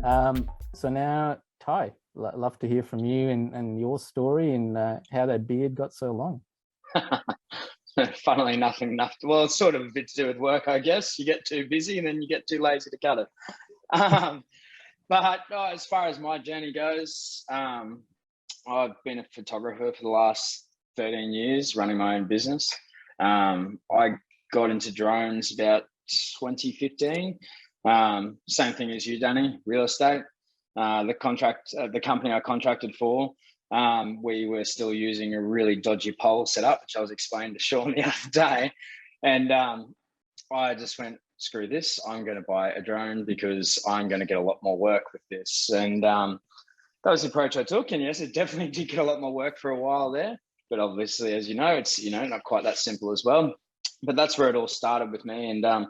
So now, Ty, love to hear from you and your story and how that beard got so long. Funnily nothing. Well, it's sort of a bit to do with work, I guess. You get too busy and then you get too lazy to cut it. But as far as my journey goes, I've been a photographer for the last 13 years, running my own business. I got into drones about 2015. Same thing as you, Danny, real estate. The company I contracted for, we were still using a really dodgy pole setup, which I was explaining to Sean the other day. And I just went, screw this, I'm going to buy a drone because I'm going to get a lot more work with this. And that was the approach I took. And yes, it definitely did get a lot more work for a while there. But obviously, as you know, it's, not quite that simple as well. But that's where it all started with me. And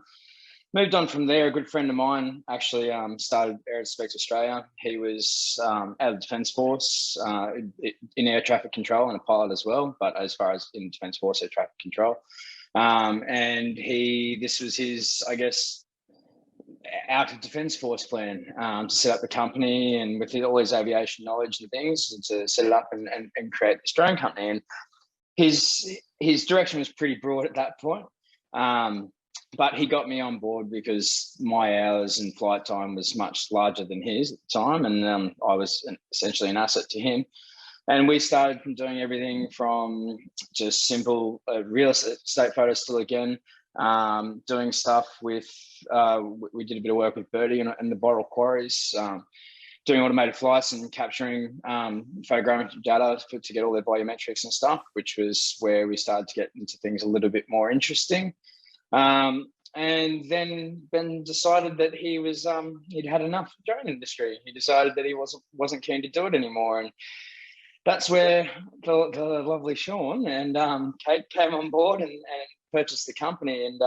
moved on from there. A good friend of mine actually started Aerospace Australia. He was out of the Defence Force in air traffic control and a pilot as well, but as far as in Defence Force, air traffic control. And this was his, I guess, out of Defence Force plan to set up the company, and with all his aviation knowledge and things, to set it up and create this drone company. And his direction was pretty broad at that point. But he got me on board because my hours and flight time was much larger than his at the time. And I was essentially an asset to him. And we started from doing everything from just simple real estate photos still again, doing stuff with, we did a bit of work with Birdie and the Boral quarries, doing automated flights and capturing photogrammetry data to get all their volumetrics and stuff, which was where we started to get into things a little bit more interesting. And then Ben decided that he was he'd had enough of the drone industry. He decided that he wasn't keen to do it anymore, and that's where the lovely Sean and Kate came on board and purchased the company. And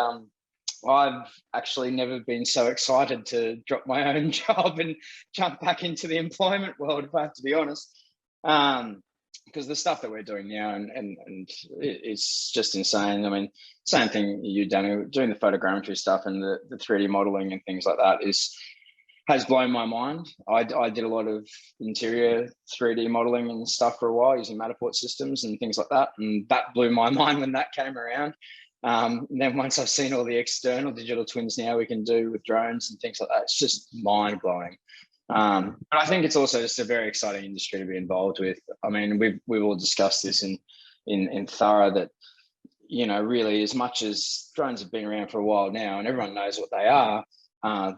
I've actually never been so excited to drop my own job and jump back into the employment world, if I have to be honest. Because the stuff that we're doing now and it's just insane. I mean, same thing you, Danny, doing the photogrammetry stuff and the 3D modeling and things like that has blown my mind. I did a lot of interior 3D modeling and stuff for a while using Matterport systems and things like that, and that blew my mind when that came around. And then once I've seen all the external digital twins now we can do with drones and things like that, it's just mind blowing. But I think it's also just a very exciting industry to be involved with. I mean, we've all discussed this in thorough that, really, as much as drones have been around for a while now and everyone knows what they are,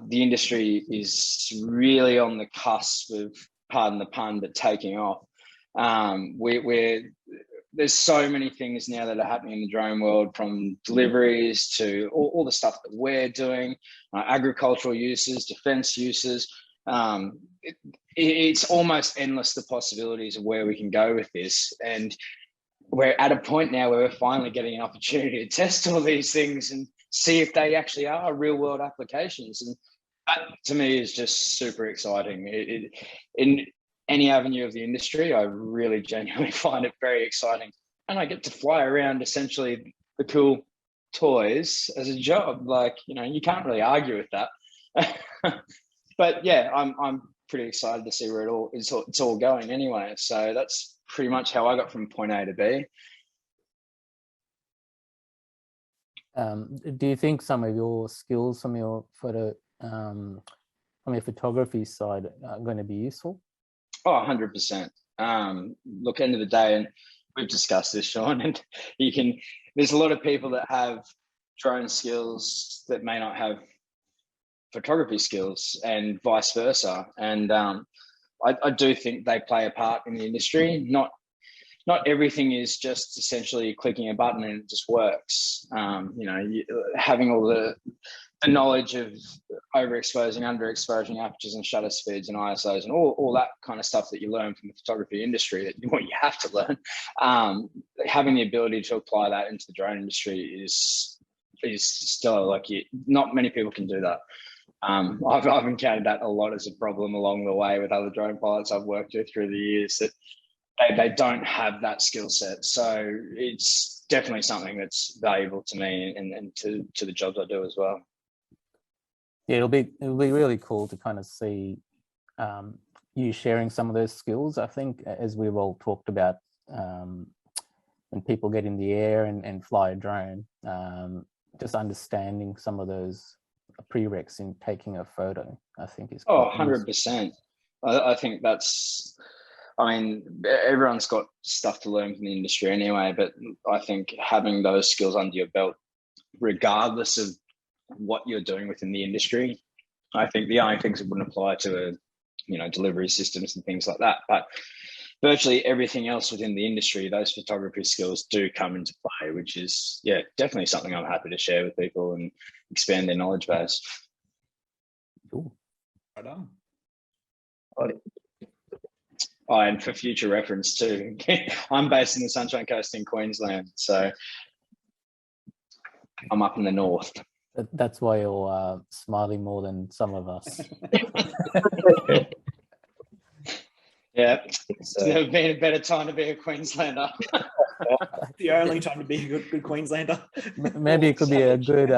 the industry is really on the cusp of, pardon the pun, but taking off. There's so many things now that are happening in the drone world, from deliveries to all the stuff that we're doing, agricultural uses, defense uses. It's almost endless, the possibilities of where we can go with this. And we're at a point now where we're finally getting an opportunity to test all these things and see if they actually are real world applications. And that to me is just super exciting. In any avenue of the industry, I really genuinely find it very exciting. And I get to fly around essentially the cool toys as a job. Like, you can't really argue with that. But yeah, I'm pretty excited to see where it's all going anyway. So that's pretty much how I got from point A to B. Do you think some of your skills from your photography side are going to be useful? Oh, 100%. Look, end of the day, and we've discussed this, Sean, and there's a lot of people that have drone skills that may not have photography skills, and vice versa. And I do think they play a part in the industry. Not everything is just essentially clicking a button and it just works. Having all the knowledge of overexposing, underexposing apertures and shutter speeds and ISOs and all that kind of stuff that you learn from the photography industry, that you have to learn. Having the ability to apply that into the drone industry is still not many people can do that. I've encountered that a lot as a problem along the way with other drone pilots I've worked with through the years, that they don't have that skill set. So it's definitely something that's valuable to me and to the jobs I do as well. Yeah, it'll be really cool to kind of see you sharing some of those skills. I think, as we've all talked about, when people get in the air and fly a drone, just understanding some of those prereqs in taking a photo, I think is Oh, quite useful. 100%. I think that's, I mean, everyone's got stuff to learn from the industry anyway, but I think having those skills under your belt, regardless of what you're doing within the industry, I think the only things that wouldn't apply to delivery systems and things like that, but virtually everything else within the industry, those photography skills do come into play, which is, yeah, definitely something I'm happy to share with people and expand their knowledge base. Cool. Right on. Oh, and for future reference too, I'm based in the Sunshine Coast in Queensland, so I'm up in the north. That's why you're smiling more than some of us. Yeah, it's never been a better time to be a Queenslander. The only time to be a good Queenslander. Maybe it could be a good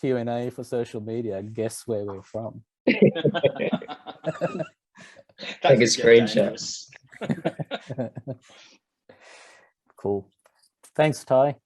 Q&A for social media. Guess where we're from. Take a screenshot. Cool. Thanks, Ty.